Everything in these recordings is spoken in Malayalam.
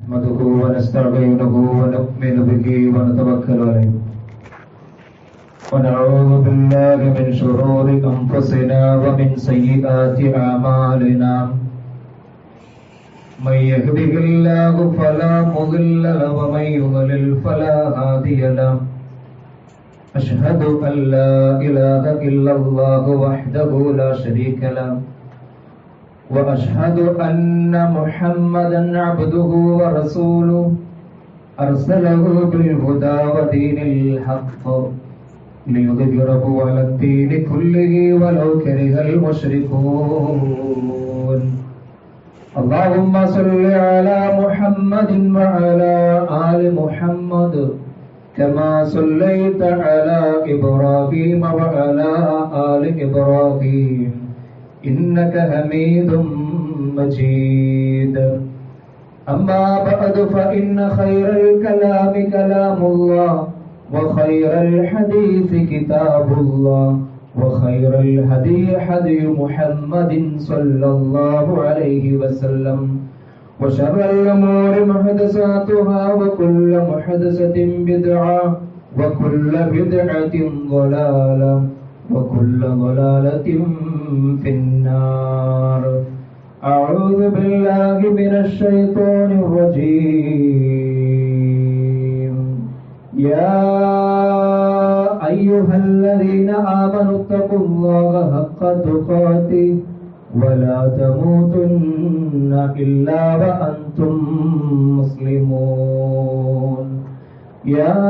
نحمده ونستعينه ونؤمن به ونتوكل عليه ونعوذ بالله من شرور أنفسنا ومن سيئات أعمالنا من يهده الله فلا مضل له ومن يضلل فلا هادي له أشهد أن لا إله إلا الله وحده لا شريك له وأشهد أن محمدا عبده ورسوله أرسله بالهدى ودين الحق ليظهره على الدين كله ولو كره المشركون اللهم صل على محمد وعلى آل محمد كما صليت على إبراهيم وعلى آل إبراهيم إنك حميد مجيد أما بعد فإن خير الكلام كلام الله وخير الحديث كتاب الله وخير الهدي هدي محمد صلى الله عليه وسلم وشر الأمور محدثاتها وكل محدثة بدعة وكل بدعة ضلالة وكل ضلالة في النار أعوذ بالله من الشيطان الرجيم يا أيها الذين آمنوا اتقوا الله حق تقاته ولا تموتن إلا وأنتم مسلمون يا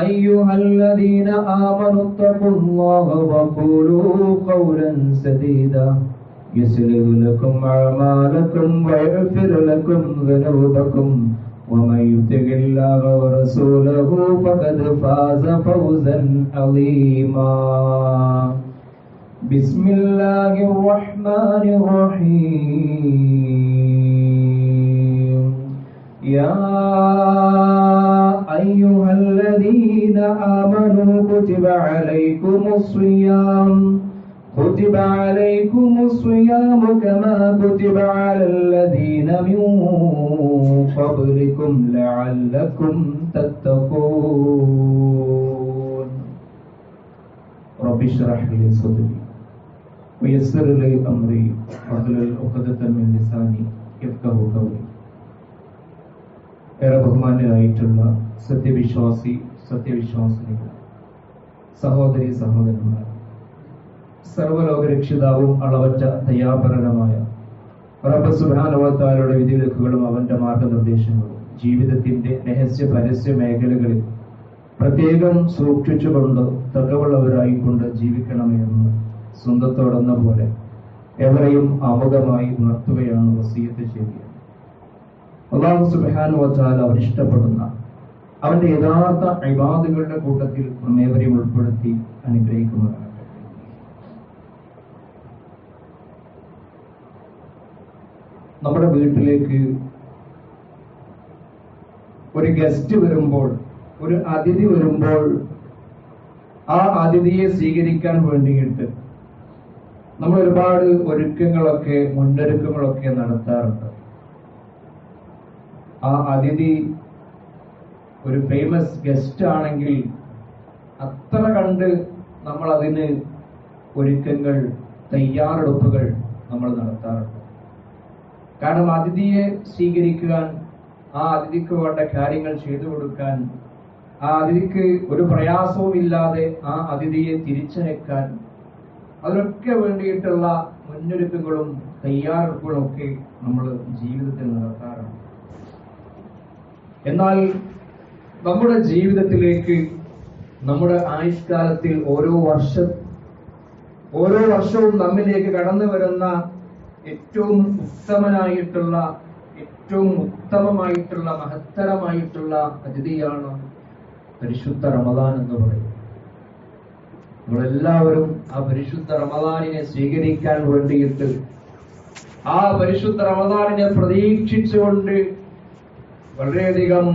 أيها الذين آمنوا اتقوا الله وقولوا قولا سديدا يصلح لكم أعمالكم ويغفر لكم ذنوبكم ومن يطع الله ورسوله فقد فاز فوزا عظيما بسم الله الرحمن الرحيم يا أيها الذين آمنوا كتب عليكم الصيام كما كتب على الذين من قبلكم لعلكم تتقون رب اشرح لي صدري ويسر لي أمري واحلل عقدة من لساني يفقهوا قولي ഏറെ ബഹുമാന്യരായിട്ടുള്ള സത്യവിശ്വാസിനികൾ, സഹോദരി സഹോദരന്മാർ, സർവ്വലോകരക്ഷിതാവും അളവറ്റ ദയാപരനുമായ റബ്ബ് സുബ്ഹാനഹു വ തആലയുടെ വിധിവിലക്കുകളും അവന്റെ മാർഗനിർദ്ദേശങ്ങളും ജീവിതത്തിന്റെ രഹസ്യ പരസ്യ മേഖലകളിൽ പ്രത്യേകം സൂക്ഷിച്ചുകൊണ്ട് തഖ്വയുള്ളവരായിക്കൊണ്ട് ജീവിക്കണമെന്ന് സ്വന്തത്തോടെന്ന പോലെ എവരെയും ആമുഖമായി ഉണർത്തുകയാണ് വസിയത്ത് ചെയ്യുക. അല്ലാഹു സുബ്ഹാനഹു വ തആല അവൻ ഇഷ്ടപ്പെടുന്ന അവന്റെ യഥാർത്ഥ ഇബാദുകളുടെ കൂട്ടത്തിൽ നമ്മേവരെയും ഉൾപ്പെടുത്തി അനുഗ്രഹിക്കുമാറാകട്ടെ. നമ്മുടെ വീട്ടിലേക്ക് ഒരു ഗസ്റ്റ് വരുമ്പോൾ, ഒരു അതിഥി വരുമ്പോൾ, ആ അതിഥിയെ സ്വീകരിക്കാൻ വേണ്ടിയിട്ട് നമ്മൾ ഒരുപാട് മുന്നൊരുക്കങ്ങളൊക്കെ നടത്താറുണ്ട്. ആ അതിഥി ഒരു ഫേമസ് ഗസ്റ്റ് ആണെങ്കിൽ അത്ര കണ്ട് നമ്മൾ അതിന് തയ്യാറെടുപ്പുകൾ നമ്മൾ നടത്താറുണ്ട്. കാരണം അതിഥിയെ സ്വീകരിക്കാൻ, ആ അതിഥിക്ക് വേണ്ട കാര്യങ്ങൾ ചെയ്തു കൊടുക്കാൻ, ആ അതിഥിക്ക് ഒരു പ്രയാസവും ഇല്ലാതെ ആ അതിഥിയെ തിരിച്ചയക്കാൻ, അതിനൊക്കെ വേണ്ടിയിട്ടുള്ള മുന്നൊരുക്കങ്ങളും തയ്യാറെടുപ്പുകളും ഒക്കെ നമ്മൾ ജീവിതത്തിൽ നടത്താറുണ്ട്. എന്നാൽ നമ്മുടെ ജീവിതത്തിലേക്ക്, നമ്മുടെ ആയുഷ്കാലത്തിൽ ഓരോ വർഷവും നമ്മിലേക്ക് കടന്നു വരുന്ന ഏറ്റവും ഉത്തമമായിട്ടുള്ള മഹത്തരമായിട്ടുള്ള അതിഥിയാണ് പരിശുദ്ധ റമദാൻ എന്ന് പറയുന്നത്. നമ്മളെല്ലാവരും ആ പരിശുദ്ധ റമദാനിനെ സ്വീകരിക്കാൻ വേണ്ടിയിട്ട്, ആ പരിശുദ്ധ റമദാനിനെ പ്രതീക്ഷിച്ചുകൊണ്ട് വളരെയധികം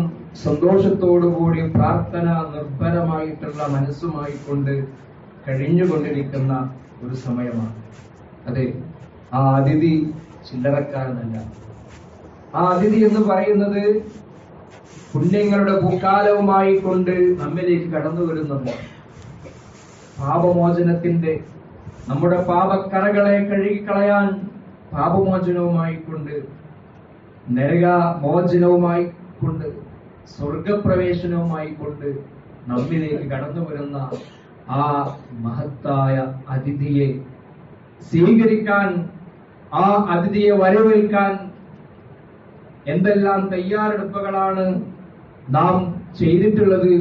സന്തോഷത്തോടുകൂടി പ്രാർത്ഥന നിർഭരമായിട്ടുള്ള മനസ്സുമായിക്കൊണ്ട് കഴിഞ്ഞുകൊണ്ടിരിക്കുന്ന ഒരു സമയമാണ്. അതെ, ആ അതിഥി ചില്ലറക്കാരനല്ല. ആ അതിഥി എന്ന് പറയുന്നത് പുണ്യങ്ങളുടെ പൂക്കാലവുമായി കൊണ്ട് നമ്മിലേക്ക് കടന്നു വരുന്നത് പാപമോചനത്തിന്റെ, നമ്മുടെ പാപക്കറകളെ കഴുകിക്കളയാൻ പാപമോചനവുമായി കൊണ്ട്, നരകമോചനവുമായി കൊണ്ട്, സ്വർഗപ്രവേശനവുമായി കൊണ്ട് നമ്മിലേക്ക് കടന്നു വരുന്ന ആ മഹത്തായ അതിഥിയെ സ്വീകരിക്കാൻ, ആ അതിഥിയെ വരവേൽക്കാൻ എന്തെല്ലാം തയ്യാറെടുപ്പുകളാണ് നാം ചെയ്തിട്ടുള്ളത്,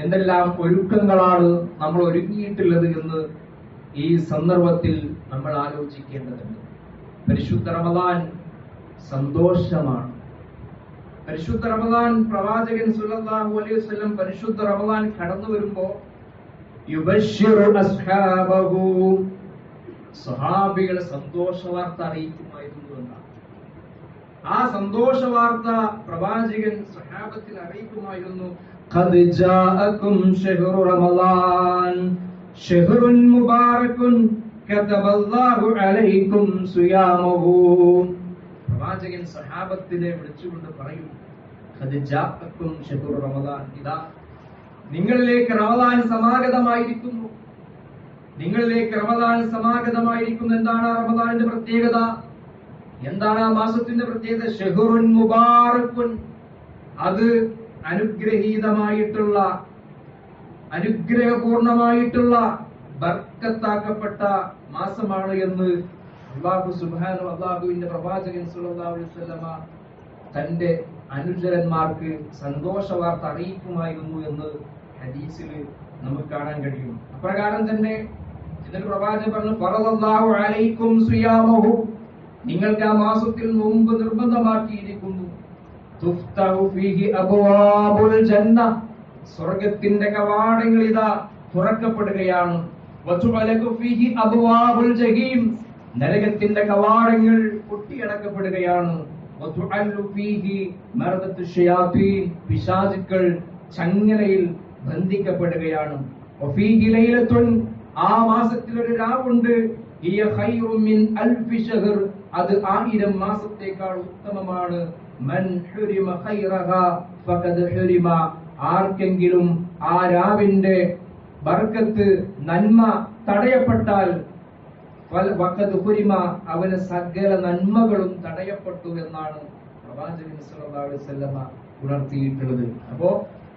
എന്തെല്ലാം ഒരുക്കങ്ങളാണ് നമ്മൾ ഒരുങ്ങിയിട്ടുള്ളത് എന്ന് ഈ സന്ദർഭത്തിൽ നമ്മൾ ആലോചിക്കേണ്ടതുണ്ട്. പരിശുദ്ധ റമദാൻ സന്തോഷമാണ്. പരിശുദ്ധ റമദാൻ പ്രവാചകൻ സല്ലല്ലാഹു അലൈഹി വസല്ലം പരിശുദ്ധ റമദാൻ കടന്നു വരുമ്പോ യുബശ്ശിറു അസ്ഹാബഹു, സ്വഹാബികളെ സന്തോഷ വാർത്ത അറിയിക്കുമായിരുന്നു എന്നാണ്. ആ സന്തോഷ വാർത്ത പ്രവാചകൻ സ്വഹാബത്തിൽ അറിയിക്കുമായിരുന്നു. ഖദ് ജാഅകും ശഹ്റു റമളാൻ ശഹ്റുൻ മുബാറകുൻ കതബല്ലാഹു അലൈക്കും സിയാമഹു. പ്രവാചകൻ സ്വഹാബത്തിനെ വിളിച്ചുകൊണ്ട് പറയും, ഖദ് ജാഅകും ശഹ്റു റമളാൻ, ഇതാ നിങ്ങളിലേക്ക് റമളാൻ സമാഗതമായിരിക്കുന്നു. നിങ്ങളിലേക്ക് റമളാൻ സമാഗതമായിരിക്കുന്നു. എന്താണ് ആ റമളാനിന്റെ പ്രത്യേകത? എന്താണ് ആ മാസത്തിന്റെ പ്രത്യേകത? ശഹ്റുൻ മുബാറകുൻ, അത് അനുഗ്രഹീതമായിട്ടുള്ള, അനുഗ്രഹപൂർണമായിട്ടുള്ള, ബർക്കത്താക്കപ്പെട്ട മാസമാണ് എന്ന് അല്ലാഹു സുബ്ഹാനഹു അല്ലാഹുവിന്റെ പ്രവാചകൻ സല്ലല്ലാഹു അലൈഹി വസല്ലമ തന്റെ അനുചരന്മാർക്ക് സന്തോഷ വാർത്ത അറിയിക്കുമായിരുന്നു എന്ന് ഹദീസിൽ നമുക്ക് കാണാൻ കഴിയും. അപ്രകാരം തന്നെ ഇതിൽ പ്രവാചകൻ പറഞ്ഞു, ഫറദല്ലാഹു അലൈക്കും സിയാമഹു, നിങ്ങൾക്ക് ആ മാസത്തിൽ നോമ്പ് നിർബന്ധമാക്കിയിരിക്കുന്നു. തുഫ്തഹു ഫീഹി അബ്വാബുൽ ജന്ന, സ്വർഗ്ഗത്തിന്റെ കവാടങ്ങൾ ഇതാ തുറക്കപ്പെടുകയാണ്. വതുഅലഖു ഫീഹി അബ്വാബുൽ ജഹീം, നരകത്തിന്റെ കവാടങ്ങൾ പൊട്ടിയടക്കപ്പെടുകയാണ്. വതുഅല്ലു ഫീഹി മർദത്തു ശയാതീൻ, പിശാചുക്കൾ ചങ്ങലയിൽ ബന്ധിക്കപ്പെടുകയാണ്. വഫീഹി ലൈലത്തുൻ, ആ മാസത്തിൽ ഒരു രാവുണ്ട്. ഹിയ ഖൈറു മിൻ അൽഫി ശഹർ, അത് 1000 മാസത്തേക്കാൾ ഉത്തമമാണ്. മൻ ഹുരിമ ഖൈറഹാ ഫഖദ് ഹുരിമ, ആർക്കെങ്കിലും ആ രാവിന്റെ ബർക്കത്ത്, നന്മ തടയപ്പെട്ടാൽ ഫഖദ് ഹുരിമ, അവന് സകല നന്മകളും തടയപ്പെട്ടു എന്നാണ് പ്രവാചകൻ സല്ലല്ലാഹു അലൈഹി വസല്ലമ ഉണർത്തിയിട്ടുള്ളത്. അപ്പോ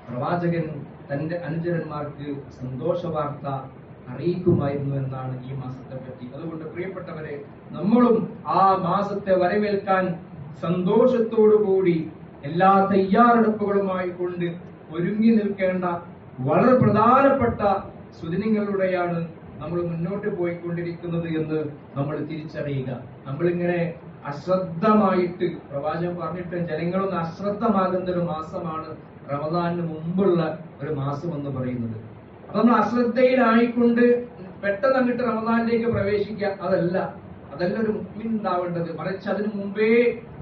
പ്രവാചകൻ തന്റെ അനുചരന്മാർക്ക് സന്തോഷ വാർത്ത അറിയിക്കുമായിരുന്നു എന്നാണ് ഈ മാസത്തെ പറ്റി. അതുകൊണ്ട് പ്രിയപ്പെട്ടവരെ, നമ്മളും ആ മാസത്തെ വരവേൽക്കാൻ സന്തോഷത്തോടുകൂടി എല്ലാ തയ്യാറെടുപ്പുകളുമായി കൊണ്ട് ഒരുങ്ങി നിൽക്കേണ്ട വളരെ പ്രധാനപ്പെട്ട സുദിനങ്ങളിലൂടെയാണ് നമ്മൾ മുന്നോട്ട് പോയിക്കൊണ്ടിരിക്കുന്നത് എന്ന് നമ്മൾ തിരിച്ചറിയുക. നമ്മളിങ്ങനെ അശ്രദ്ധമായിട്ട്, പ്രവാചകൻ പറഞ്ഞിട്ട് ജനങ്ങളൊന്ന് അശ്രദ്ധമാകുന്ന ഒരു മാസമാണ് റമദാനിന് മുമ്പുള്ള ഒരു മാസം എന്ന് പറയുന്നത്. അപ്പൊ നമ്മൾ അശ്രദ്ധയിലായിക്കൊണ്ട് പെട്ടെന്ന് അങ്ങോട്ട് റമദാനിലേക്ക് പ്രവേശിക്കുക, അതല്ല ഒരു മുഅ്മിൻ ഉണ്ടാവേണ്ടത്. മറിച്ച് അതിനു മുമ്പേ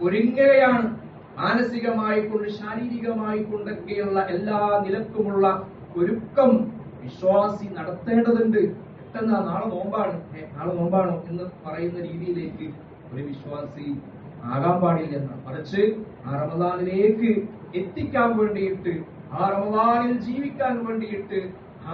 ഒരുങ്ങുകയാണ്. മാനസികമായിക്കൊണ്ട്, ശാരീരികമായിക്കൊണ്ടൊക്കെയുള്ള എല്ലാ നിലക്കുമുള്ള ഒരുക്കം വിശ്വാസി നടത്തേണ്ടതുണ്ട്. പെട്ടെന്ന് നാളെ നോമ്പാണോ എന്ന് പറയുന്ന രീതിയിലേക്ക് ഒരു വിശ്വാസി ആകാൻ പാടില്ല എന്നാണ്. മറിച്ച് ആ റമദാനിലേക്ക് എത്തിക്കാൻ വേണ്ടിയിട്ട്, ആ റമദാനിൽ ജീവിക്കാൻ വേണ്ടിയിട്ട്,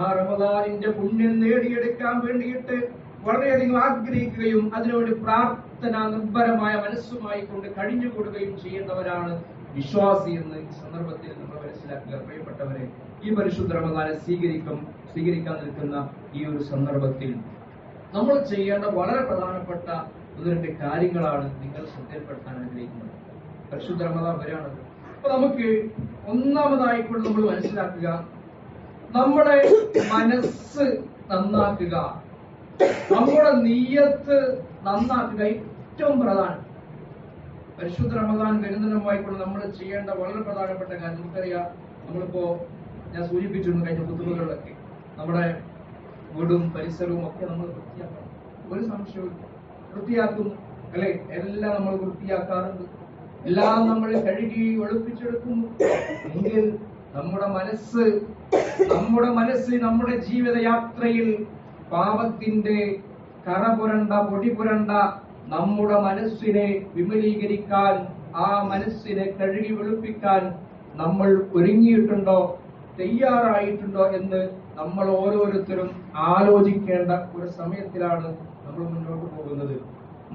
ആ റമദാനിന്റെ പുണ്യം നേടിയെടുക്കാൻ വേണ്ടിയിട്ട് വളരെയധികം ആഗ്രഹിക്കുകയും അതിനുവേണ്ടി പ്രാർത്ഥന നിർഭരമായ മനസ്സുമായി കൊണ്ട് കഴിഞ്ഞുകൂടുകയും ചെയ്യേണ്ടവരാണ് വിശ്വാസി എന്ന് ഈ സന്ദർഭത്തിൽ നമ്മൾ മനസ്സിലാക്കുക. പ്രിയപ്പെട്ടവരെ, ഈ പരിശുദ്ധ റമദാനെ സ്വീകരിക്കാൻ നിൽക്കുന്ന ഈ ഒരു സന്ദർഭത്തിൽ നമ്മൾ ചെയ്യേണ്ട വളരെ പ്രധാനപ്പെട്ട 1-2 കാര്യങ്ങളാണ് നിങ്ങൾ ശ്രദ്ധയിൽപ്പെടുത്താൻ ആഗ്രഹിക്കുന്നത്. പരിശുദ്ധ റമദാൻ വരെയാണത്. അപ്പൊ നമുക്ക് ഒന്നാമതായിക്കൊണ്ട് നമ്മൾ മനസ്സിലാക്കുക, നമ്മുടെ മനസ്സ് നന്നാക്കുക, നമ്മുടെ നിയ്യത്ത് നന്നാക്കുക ഏറ്റവും പ്രധാനം. പരിശുദ്ധ റമദാൻ വരുന്നതിനുമായിക്കൊണ്ട് നമ്മൾ ചെയ്യേണ്ട വളരെ പ്രധാനപ്പെട്ട കാര്യം നമുക്കറിയാം. നമ്മളിപ്പോ ഞാൻ സൂചിപ്പിച്ചിരുന്നു കഴിഞ്ഞ കുത്തുബകളിലൊക്കെ, നമ്മുടെ വീടും പരിസരവും ഒക്കെ നമ്മൾ വൃത്തിയാക്കണം. ഒരു സംശയവും വൃത്തിയാക്കുന്നു അല്ലെ? എല്ലാം നമ്മൾ വൃത്തിയാക്കാറുണ്ട്, എല്ലാം നമ്മൾ കഴുകി ഒളിപ്പിച്ചെടുക്കുന്നു. എങ്കിൽ നമ്മുടെ മനസ്സ് നമ്മുടെ ജീവിതയാത്രയിൽ പാപത്തിന്റെ കറ പുരണ്ട, പൊടി പുരണ്ട നമ്മുടെ മനസ്സിനെ വിമലീകരിക്കാൻ ആ മനസ്സിനെ കഴുകി വെളുപ്പിക്കാൻ നമ്മൾ ഒരുങ്ങിയിട്ടുണ്ടോ, തയ്യാറായിട്ടുണ്ടോ എന്ന് നമ്മൾ ഓരോരുത്തരും ആലോചിക്കേണ്ട ഒരു സമയത്തിലാണ് നമ്മൾ മുന്നോട്ട് പോകുന്നത്.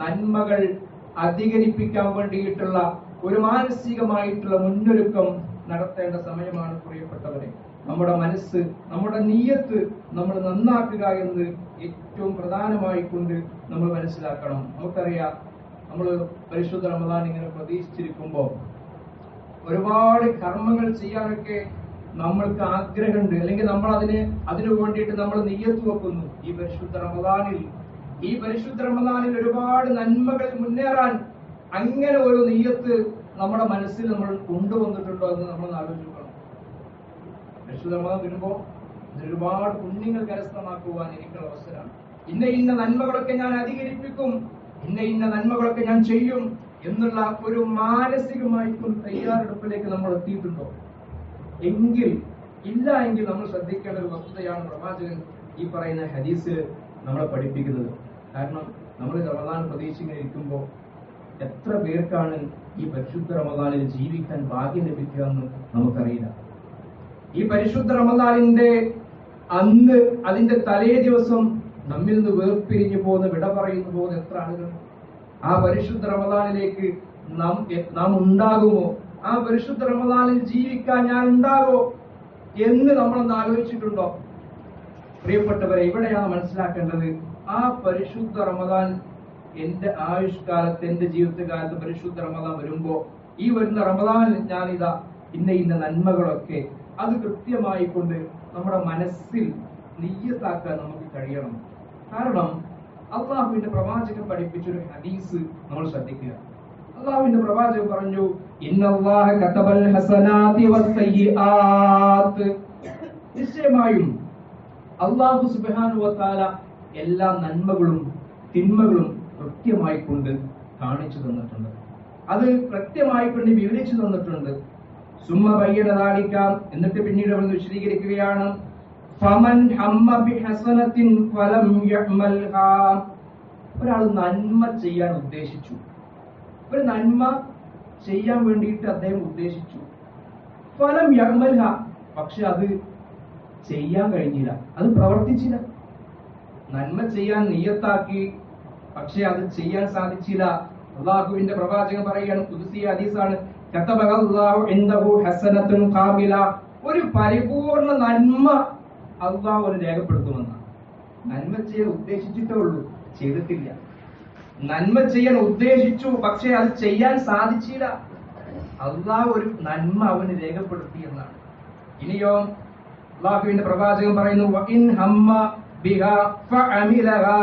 നന്മകൾ അധികരിപ്പിക്കാൻ വേണ്ടിയിട്ടുള്ള ഒരു മാനസികമായിട്ടുള്ള മുന്നൊരുക്കം നടത്തേണ്ട സമയമാണ് പ്രിയപ്പെട്ടവരെ. നമ്മുടെ മനസ്സ്, നമ്മുടെ നിയ്യത്ത് നമ്മൾ നന്നാക്കുക എന്ന് ഏറ്റവും പ്രധാനമായി കൊണ്ട് നമ്മൾ മനസ്സിലാക്കണം. നമുക്കറിയാം, നമ്മൾ പരിശുദ്ധ റമദാൻ ഇങ്ങനെ പ്രതീക്ഷിച്ചിരിക്കുമ്പോൾ ഒരുപാട് കർമ്മങ്ങൾ ചെയ്യാനൊക്കെ നമ്മൾക്ക് ആഗ്രഹമുണ്ട്, അല്ലെങ്കിൽ നമ്മൾ അതിനു വേണ്ടിയിട്ട് നമ്മൾ നിയ്യത്ത് വെക്കുന്നു. ഈ പരിശുദ്ധ റമദാനിൽ ഒരുപാട് നന്മകൾ മുന്നേറാൻ അങ്ങനെ ഒരു നിയ്യത്ത് നമ്മുടെ മനസ്സിൽ നമ്മൾ കൊണ്ടുവന്നിട്ടുണ്ടോ എന്ന് നമ്മൾ ആലോചിക്കണം. പരിശുദ്ധ റമദാൻ വരുമ്പോൾ ഒരുപാട് പുണ്യങ്ങൾ കരസ്ഥമാക്കുവാൻ എനിക്കുള്ള അവസരമാണ്. ഇന്ന നന്മകളൊക്കെ ഞാൻ അധികരിപ്പിക്കും, ഇന്ന നന്മകളൊക്കെ ഞാൻ ചെയ്യും എന്നുള്ള ഒരു മാനസികമായിട്ടും തയ്യാറെടുപ്പിലേക്ക് നമ്മൾ എത്തിയിട്ടുണ്ടോ? ഇല്ല എങ്കിൽ നമ്മൾ ശ്രദ്ധിക്കേണ്ട ഒരു വസ്തുതയാണ് പ്രവാചകൻ ഈ പറയുന്ന ഹദീസ് നമ്മളെ പഠിപ്പിക്കുന്നത്. കാരണം നമ്മൾ റമദാൻ പ്രതീക്ഷിങ്ങനെ ഇരിക്കുമ്പോൾ എത്ര പേർക്കാണ് ഈ പരിശുദ്ധ റമദാനിൽ ജീവിക്കാൻ ഭാഗ്യം ലഭിക്കുക എന്ന് നമുക്കറിയില്ല. ഈ പരിശുദ്ധ റമദാനിന്റെ അന്ന്, അതിന്റെ തലേ ദിവസം നമ്മിൽ നിന്ന് വേർപിരിഞ്ഞു പോകുന്ന, വിട പറയുന്നു പോകുന്ന എത്ര ആളുകൾ. ആ പരിശുദ്ധ റമദാനിലേക്ക് നാം ഉണ്ടാകുമോ? ആ പരിശുദ്ധ റമദാനിൽ ജീവിക്കാൻ ഞാൻ ഉണ്ടാകോ എന്ന് നമ്മളൊന്ന് ആലോചിച്ചിട്ടുണ്ടോ? പ്രിയപ്പെട്ടവരെ, ഇവിടെയാണ് മനസ്സിലാക്കേണ്ടത്. ആ പരിശുദ്ധ റമദാൻ എന്റെ ആയുഷ്കാലത്ത്, എന്റെ ജീവിതകാലത്ത് പരിശുദ്ധ റമദാൻ വരുമ്പോ, ഈ വരുന്ന റമദാനിൽ ഞാനിതാ ഇന്ന നന്മകളൊക്കെ അത് കൃത്യമായി കൊണ്ട് നമ്മുടെ മനസ്സിൽ നിയ്യത്താക്കാൻ നമുക്ക് കഴിയണം. കാരണം അള്ളാഹുവിന്റെ പ്രവാചകൻ പഠിപ്പിച്ചൊരു ഹദീസ് നമ്മൾ ശ്രദ്ധിക്കുക. അള്ളാഹുവിന്റെ പ്രവാചകൻ പറഞ്ഞു, ഇന്നല്ലാഹ കതബൽ ഹസനാതി വസ്സയ്യിആത്ത്. നിശ്ചയമായും അള്ളാഹു സുബ്ഹാനഹു വ തആല എല്ലാ നന്മകളും തിന്മകളും കൃത്യമായി കൊണ്ട് കാണിച്ചു തന്നിട്ടുണ്ട്, അത് കൃത്യമായി കൊണ്ട് വിവരിച്ചു തന്നിട്ടുണ്ട്. സുമ്മ ബയ്യന ദാലിക, എന്നിട്ട് പിന്നീട് അവൻ വിശദീകരിക്കുകയാണ്, ഫമൻ ഹമ്മ ബിഹസനത്തിൻ ഫലം യഅമൽഹാ. ഒരാൾ നന്മ ചെയ്യാൻ ഉദ്ദേശിച്ചു, ഒരു നന്മ ചെയ്യാൻ വേണ്ടിയിട്ട് അദ്ദേഹം ഉദ്ദേശിച്ചു. ഫലം യഅമൽഹ, പക്ഷെ അത് ചെയ്യാൻ കഴിഞ്ഞില്ല, അത് പ്രവർത്തിച്ചില്ല. നന്മ ചെയ്യാൻ നിയ്യത്താക്കി, പക്ഷെ അത് ചെയ്യാൻ സാധിച്ചില്ല. അള്ളാഹുവിന്റെ പ്രവാചകൻ പറയുകയാണ്, ഖുദ്സി ഹദീസാണ്, കതബഹല്ലാഹു ഇൻദഹു ഹസനത്തുൻ കാമില. ഒരു പരിപൂർണ നന്മ അള്ളാഹു രേഖപ്പെടുത്തുമെന്നാണ്. നന്മ ചെയ്യാൻ ഉദ്ദേശിച്ചിട്ടേ ഉള്ളൂ, ചെയ്തിട്ടില്ല. നന്മ ചെയ്യാൻ ഉദ്ദേശിച്ചു, പക്ഷെ അത് ചെയ്യാൻ സാധിച്ചില്ല. അള്ളാഹു ഒരു നന്മ അവന് രേഖപ്പെടുത്തി എന്നാണ്. ഇനിയോ അള്ളാഹുവിന്റെ പ്രവാചകൻ പറയുന്നു, വഇൻ ഹമ്മ ബിഹാ ഫഅമിലഹാ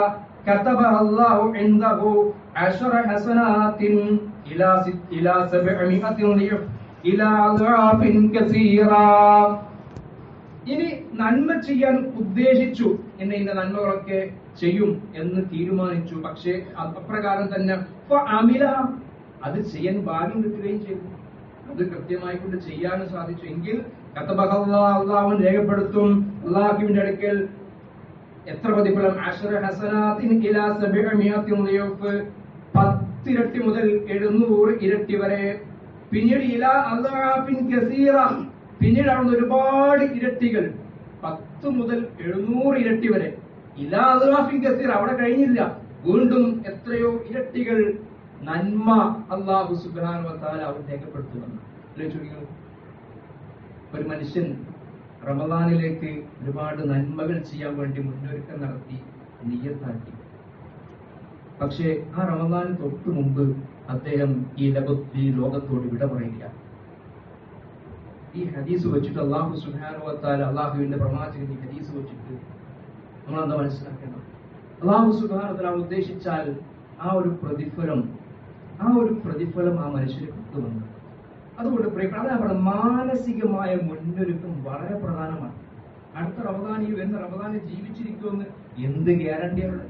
കതബഹല്ലാഹു ഇൻദഹു അശറ ഹസനാത്തിൻ ഇലാ 700 ളിഫ് ഇലാ അദ്റാഫിൻ കസീറാ. ഇനി നന്മ ചെയ്യാൻ ഉദ്ദേശിച്ചു, ഇന്ന നന്മകളൊക്കെ ചെയ്യും എന്ന് തീരുമാനിച്ചു, പക്ഷേ അപ്രകാരം തന്നെ അത് ചെയ്യാൻ ഭാഗ്യം കിട്ടുകയും ചെയ്തു, അത് കൃത്യമായി കൊണ്ട് ചെയ്യാനും സാധിച്ചു എങ്കിൽ അള്ളാഹു രേഖപ്പെടുത്തും അള്ളാഹുവിന്റെ അടുക്കൽ എത്ര പ്രതിഫലം? 10 ഇരട്ടി മുതൽ 700 ഇരട്ടി വരെ. പിന്നീട് ഇലാ അദ്റാഫിൻ കസീറ, പിന്നീട് അവിടുന്ന് ഒരുപാട് ഇരട്ടികൾ, 10 മുതൽ 700 ഇരട്ടി വരെ. ഇലാ അദ്റാഫിൻ കസീറ, അവിടെ കഴിഞ്ഞില്ല, വീണ്ടും എത്രയോ ഇരട്ടികൾ നന്മ അല്ലാഹു സുബ്ഹാനഹു വ തആല അവൻ രേഖപ്പെടുത്തുന്നു. ഒരു മനുഷ്യൻ റമദാനിലേക്ക് ഒരുപാട് നന്മകൾ ചെയ്യാൻ വേണ്ടി മുന്നൊരുക്കം നടത്തി, നിയ്യത്താക്കി. പക്ഷേ ആ റമദാന് തൊട്ടു മുമ്പ് അദ്ദേഹം ഈ ലോകത്തോട് വിട പറയുക. ഈ ഹദീസ് വെച്ചിട്ട് അല്ലാഹു സുബ്ഹാനഹു വ തആല, അല്ലാഹുവിന്റെ പ്രവാചകൻ ഈ ഹദീസ് വെച്ചിട്ട് നമ്മൾ എന്താ മനസ്സിലാക്കണം? അല്ലാഹു സുബ്ഹാനഹു വ തആല ഉദ്ദേശിച്ചാൽ ആ ഒരു പ്രതിഫലം ആ മനുഷ്യന് കിട്ടുമെന്ന്. അതുകൊണ്ട് പ്രിയപ്പെട്ട മാനസികമായ മുന്നൊരുക്കം വളരെ പ്രധാനമാണ്. അടുത്ത റമദാനിൽ വരുന്ന റമദാനിൽ ജീവിച്ചിരിക്കുമെന്ന് എന്ത് ഗ്യാരണ്ടിയാണ്?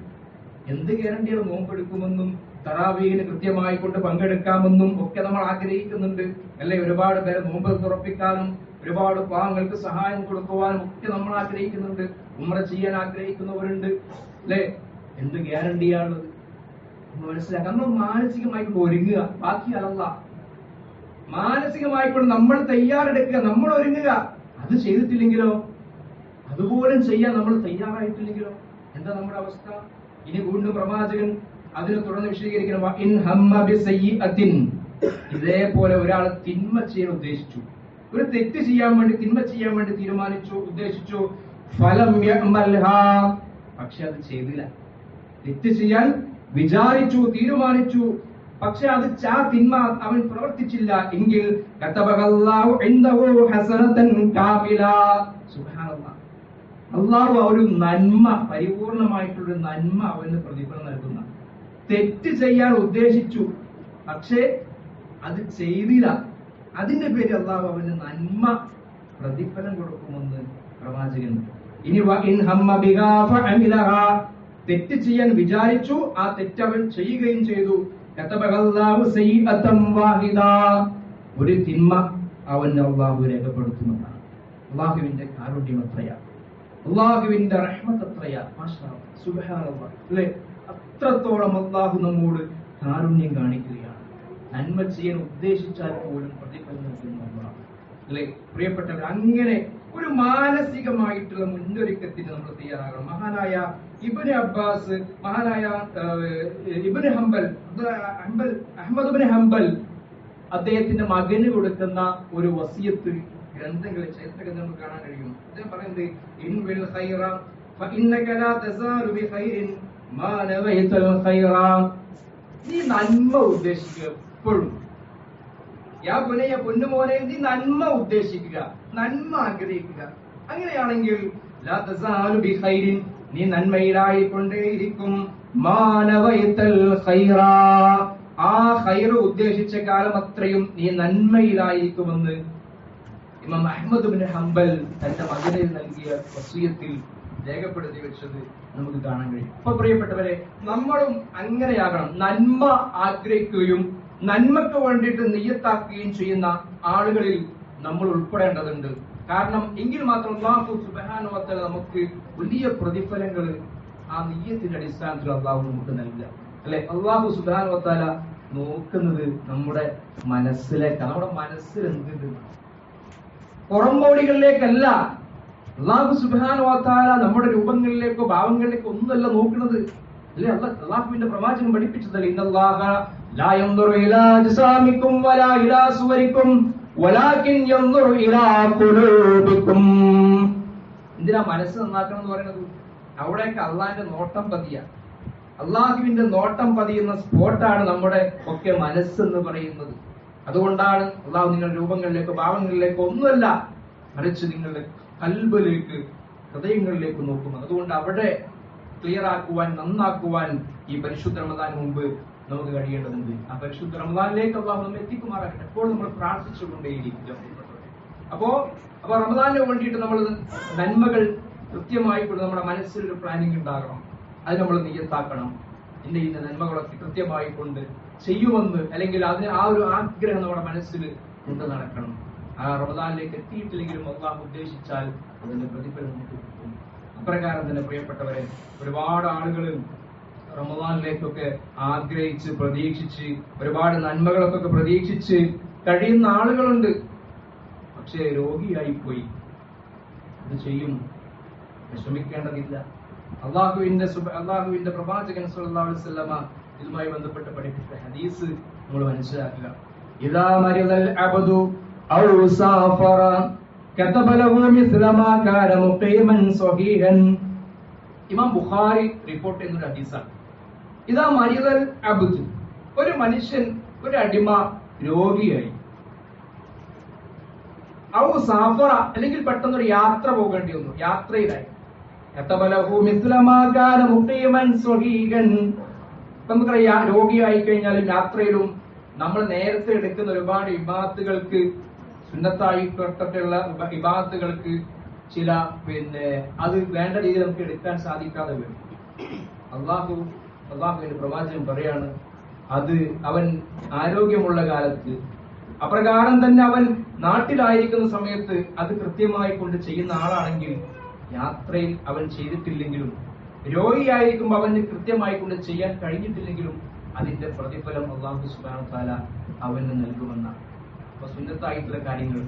നോമ്പെടുക്കുമെന്നും തറാവീഹിന് കൃത്യമായി കൊണ്ട് പങ്കെടുക്കാമെന്നും ഒക്കെ നമ്മൾ ആഗ്രഹിക്കുന്നുണ്ട്, അല്ലെ? ഒരുപാട് പേരെ നോമ്പ് തുറപ്പിക്കാനും ഒരുപാട് പാവങ്ങൾക്ക് സഹായം കൊടുക്കുവാനും ഒക്കെ നമ്മൾ ആഗ്രഹിക്കുന്നുണ്ട്. ഉംറ ചെയ്യാൻ ആഗ്രഹിക്കുന്നവരുണ്ട്, അല്ലെ? എന്ത് ഗ്യാരണ്ടിയാണുള്ളത്? മനസ്സിലാക്കാം. നമ്മൾ മാനസികമായിട്ട് ഒരുങ്ങുക, ബാക്കി അല്ല. മാനസികമായിക്കൊണ്ട് നമ്മൾ തയ്യാറെടുക്കുക, നമ്മൾ ഒരുങ്ങുക. അത് ചെയ്തിട്ടില്ലെങ്കിലോ, അതുപോലും ചെയ്യാൻ നമ്മൾ തയ്യാറായിട്ടില്ലെങ്കിലോ എന്താ നമ്മുടെ അവസ്ഥ? ഇനി വീണ്ടും പ്രവാചകൻ അതിനെ തുടർന്ന് വിശദീകരിക്കണം. ഇതേപോലെ ഒരാൾ തിന്മ ചെയ്യാൻ ഉദ്ദേശിച്ചു, ഒരു തെറ്റ് ചെയ്യാൻ വേണ്ടി, തിന്മ ചെയ്യാൻ വേണ്ടി തീരുമാനിച്ചു, ഉദ്ദേശിച്ചു. ഫലം യഅമൽഹാ, പക്ഷെ അത് ചെയ്തില്ല. തെറ്റ് ചെയ്യാൻ വിചാരിച്ചു, തീരുമാനിച്ചു, പക്ഷെ അത് ആ തിന്മ അവൻ പ്രവർത്തിച്ചില്ല എങ്കിൽ കതബഹല്ലാഹു ഇൻദഹു ഹസനതൻ കാമില. സുബ്ഹാനല്ലാഹ്, അല്ലാഹു ഒരു നന്മ, പരിപൂർണമായിട്ടുള്ള നന്മ അവന് പ്രതിഫലം നൽകുന്ന. തെറ്റ് ചെയ്യാൻ ഉദ്ദേശിച്ചു, പക്ഷേ അത് ചെയ്തില്ല, അതിന്റെ പേര് അല്ലാഹു അവന് നന്മ പ്രതിഫലം കൊടുക്കുമെന്ന് പ്രവാചകൻ. ഇനി തെറ്റ് ചെയ്യാൻ വിചാരിച്ചു, ആ തെറ്റ് അവൻ ചെയ്യുകയും ചെയ്തു. ഒരു തിന്മ അവൻ അല്ലാഹു രേഖപ്പെടുത്തുന്നതാണ്. അല്ലാഹുവിന്റെ കാരുണ്യം എത്രയാ, അല്ലാഹുവിന്റെ റഹ്മത്ത് എത്രയാ, മാഷാ അല്ലാഹ്, സുബ്ഹാനല്ലാഹ്, അല്ലേ? അത്രത്തോളം അല്ലാഹു നമ്മോട് കാരുണ്യം കാണിക്കുകയാണ്. നന്മ ചെയ്യാൻ ഉദ്ദേശിച്ചാൽ പോലും പ്രതിഫലം നൽകുന്ന, അല്ലേ പ്രിയപ്പെട്ടവർ? അങ്ങനെ ഒരു മാനസികമായിട്ടുള്ള മുന്നൊരുക്കത്തിന് നമ്മൾ തയ്യാറാകണം. മഹാനായ ഇബ്നു അബ്ബാസ്, മഹാനായ ഇബ്നു ഹംബൽ, അഹ്മദ് ഇബ്നു ഹംബൽ, അദ്ദേഹത്തിന്റെ മകന് കൊടുക്കുന്ന ഒരു വസിയത്ത് ഗ്രന്ഥങ്ങളിൽ, ചരിത്രങ്ങൾ നമുക്ക് കാണാൻ കഴിയും. അദ്ദേഹം പറയുന്നത്, ഇൻവിൽ ഖൈറ ഫഇന്നക ലാ തസാലു ബിഖൈറിൻ മാ നവൈതൽ ഖൈറ. നീ നന്മ ഉദ്ദേശിക്കുക എപ്പോഴും. യാ പുനയ, പൊന്നുമോനെ, നീ നന്മ ഉദ്ദേശിക്കുക, നന്മ ആഗ്രഹിക്കുക. അങ്ങനെയാണെങ്കിൽ ലാ തസാലു ബിഖൈറിൻ, നീ നന്മയിലായിക്കൊണ്ടേയിരിക്കും. മാ നവൈതൽ ഖൈറ, ആ ഖൈർ ഉദ്ദേശിച്ച കാലം അത്രയും നീ നന്മയിലായിരിക്കുമെന്ന് ഇമാം അഹ്മദ് ഇബ്നു ഹംബൽ തന്റെ മകനിൽ നൽകിയ വസിയത്തിൽ രേഖപ്പെടുത്തി വെച്ചത് നമുക്ക് കാണാൻ കഴിയും. അപ്പൊ പ്രിയപ്പെട്ടവരെ, നമ്മളും അങ്ങനെയാകണം. നന്മ ആഗ്രഹിക്കുകയും നന്മക്ക് വേണ്ടിയിട്ട് നിയ്യത്താക്കുകയും ചെയ്യുന്ന ആളുകളിൽ നമ്മൾ ഉൾപ്പെടേണ്ടതുണ്ട്. കാരണം എങ്കിൽ മാത്രം അല്ലാഹു സുബ്ഹാനഹു വ തആല നമുക്ക് വലിയ പ്രതിഫലങ്ങൾ ആ നിയ്യത്തിന്റെ അടിസ്ഥാനത്തിൽ അല്ലാഹു നമുക്ക് നൽകുക, അല്ലെ? അല്ലാഹു സുബ്ഹാനഹു വ തആല നോക്കുന്നത് നമ്മുടെ മനസ്സിലേക്കാണ്. നമ്മുടെ മനസ്സിൽ എന്തുണ്ട്, പുറംമോടികളിലേക്കല്ല. അല്ലാഹു സുബ്ഹാനഹു വ തആല നമ്മുടെ രൂപങ്ങളിലേക്കോ ഭാവങ്ങളിലേക്കോ ഒന്നുമല്ല നോക്കുന്നത്, അല്ലെ? അല്ലാഹുവിന്റെ പ്രവാചകൻ പഠിപ്പിച്ചതല്ലേ, ഇന്നല്ലാഹ ലാ യൻദുറു ഇലാ അജ്സാമിക്കും വലാ ഇലാ സുവരിക്കും വലാകിൻ യൻദുറു ഇലാ ഖുലൂബിക്കും. എന്തിനാ മനസ്സ് നന്നാക്കണം എന്ന് പറയുന്നത്? അവിടേക്ക് അള്ളാഹിന്റെ നോട്ടം പതിയ, അള്ളാഹുവിന്റെ നോട്ടം പതിയുന്ന സ്പോട്ടാണ് നമ്മുടെ ഒക്കെ മനസ്സെന്ന് പറയുന്നത്. അതുകൊണ്ടാണ് അള്ളാഹു നിങ്ങളുടെ രൂപങ്ങളിലേക്കോ ഭാവങ്ങളിലേക്കോ ഒന്നുമല്ല, മറിച്ച് നിങ്ങളുടെ കൽബിലേക്ക്, ഹൃദയങ്ങളിലേക്ക് നോക്കുന്നത്. അതുകൊണ്ട് അവിടെ ക്ലിയർ ആക്കുവാൻ, നന്നാക്കുവാൻ ഈ പരിശുദ്ധ റമദാൻ മുമ്പ് നമുക്ക് കഴിയേണ്ടതുണ്ട്. ആ പരിശുദ്ധ റമദാനിലേക്ക് അള്ളാഹു നമ്മെ എത്തിക്കുമാറാകട്ടെ. എപ്പോഴും നമ്മൾ പ്രാർത്ഥിച്ചുകൊണ്ടേയിരിക്കുക. അപ്പോ റമദാനിന് വേണ്ടിയിട്ട് നമ്മൾ നന്മകൾ കൃത്യമായി കൊണ്ട് നമ്മുടെ മനസ്സിൽ ഒരു പ്ലാനിങ് ഉണ്ടാകണം. അത് നമ്മൾ നിയ്യത്താക്കണം. ഇന്ന നന്മകളൊക്കെ കൃത്യമായി കൊണ്ട് ചെയ്യുമെന്ന്, അല്ലെങ്കിൽ അതിന് ആ ഒരു ആഗ്രഹം നമ്മുടെ മനസ്സിൽ കൊണ്ട് നടക്കണം. ആ റമദാനിലേക്ക് എത്തിയിട്ടില്ലെങ്കിലും അള്ളാഹു ഉദ്ദേശിച്ചാൽ അതിന്റെ പ്രതിഫലം നമുക്ക് കിട്ടും. അപ്രകാരം തന്നെ പ്രിയപ്പെട്ടവരെ, ഒരുപാട് ആളുകൾ റമദാനിലേക്കൊക്കെ ആഗ്രഹിച്ച് പ്രതീക്ഷിച്ച് ഒരുപാട് നന്മകളൊക്കെ പ്രതീക്ഷിച്ച് കഴിയുന്ന ആളുകളുണ്ട്. പക്ഷേ രോഗിയായി പോയി. അത് ചെയ്യും, വിഷമിക്കേണ്ടതില്ല. അള്ളാഹുവിന്റെ പ്രവാചകൻ സല്ലല്ലാഹു അലൈഹി വസല്ലമ ഇതുമായി ബന്ധപ്പെട്ട് പഠിപ്പിച്ച ഹദീസ് നമ്മൾ മനസ്സിലാക്കുക. ഇദാ മരിദൽ അബ്ദു ഔ സാഫറ കതബ ലഹു മിസ്ല മാ കാന മുഖീമൻ സ്വഹീഹൻ. ഇമാം ബുഖാരി റിപ്പോർട്ട് ചെയ്യുന്ന ഒരു ഹദീസാണ്. ഇദാ മരിദൽ അബ്ദു, ഒരു മനുഷ്യൻ, ഒരു അടിമ രോഗിയായി, ഔ സാഫറ, അല്ലെങ്കിൽ പെട്ടെന്നൊരു യാത്ര പോകേണ്ടി വന്നു, യാത്രയിലായി, നമുക്കറിയാം രോഗിയായി കഴിഞ്ഞാലും യാത്രയിലും നമ്മൾ നേരത്തെ എടുക്കുന്ന ഒരുപാട് ഇബാദത്തുകൾക്ക്, സുന്നത്തായി പെട്ടിട്ടുള്ള ഇബാദത്തുകൾക്ക് ചില അത് വേണ്ട രീതിയിൽ നമുക്ക് എടുക്കാൻ സാധിക്കാതെ വരും. അള്ളാഹുവിന്റെ പ്രവാചകൻ പറയാണ്, അത് അവൻ ആരോഗ്യമുള്ള കാലത്ത്, അപ്രകാരം തന്നെ അവൻ നാട്ടിലായിരിക്കുന്ന സമയത്ത് അത് കൃത്യമായി കൊണ്ട് ചെയ്യുന്ന ആളാണെങ്കിൽ, യാത്രയിൽ അവൻ ചെയ്തിട്ടില്ലെങ്കിലും, രോഗിയായിരിക്കുമ്പോൾ അവന് കൃത്യമായി കൊണ്ട് ചെയ്യാൻ കഴിഞ്ഞിട്ടില്ലെങ്കിലും അതിന്റെ പ്രതിഫലം അല്ലാഹു സുബ്ഹാനഹു വ തആല അവന് നൽകുമെന്നാണ്. സുന്നത്തായിട്ടുള്ള കാര്യങ്ങൾ